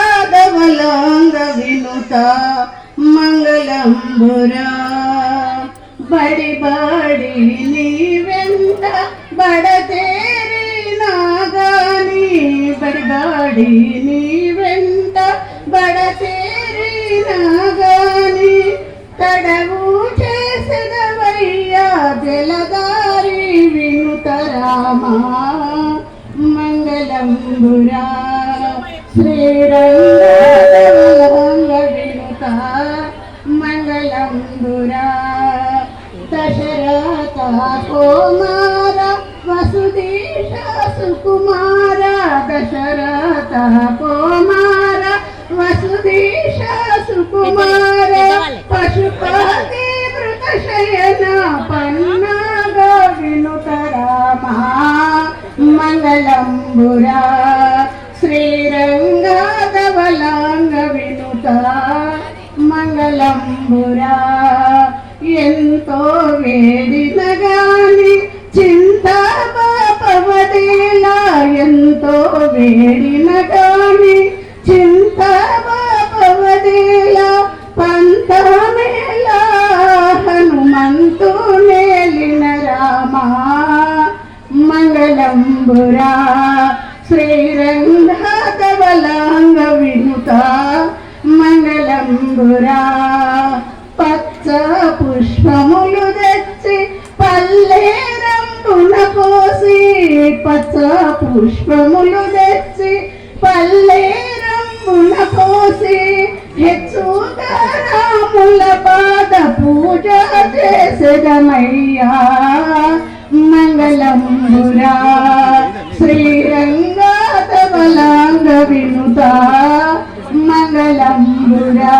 శ్రీరంగాధవలాంగ వినుత మంగళంబురా బడి బడి నీ వెంట బడతేరి నాగాని బడి బడి నీ వెంట బడతేరి నాగాని తడవు చేసెదవయ్యా జలదారి వినుత రామా మంగళంబురా శ్రీరంగాధవలాంగ వినుత మంగళంబురా దశరథ కుమార వసుదేశ సుకుమార దశరథ కుమార వసుదేశ సుకుమార పశుపతి మృత శయన పన్నాగ వినుత రామా మంగళంబురా శ్రీరంగాధవలాంగ వినుత మంగళంబురా ఎంతో వేడిన గాని చింత బాపవదేలా ఎంతో వేడిన గాని చింత బాపవదేలా పంతమేలా హనుమంతు నేలిన రామా మంగళంబురా శ్రీరంగాధవలాంగ వినుత మంగళంబురా పచ్చ పుష్పములు తెచ్చి పల్లెరంబున పోసి పచ్చ పుష్పములు తెచ్చి పల్లెరంబున పోసి హెచ్చుగా రాముల పాద పూజ చేసెదమయ్యా మంగళంబురా శ్రీరంగాధవలాంగ వినుత మంగళంబురా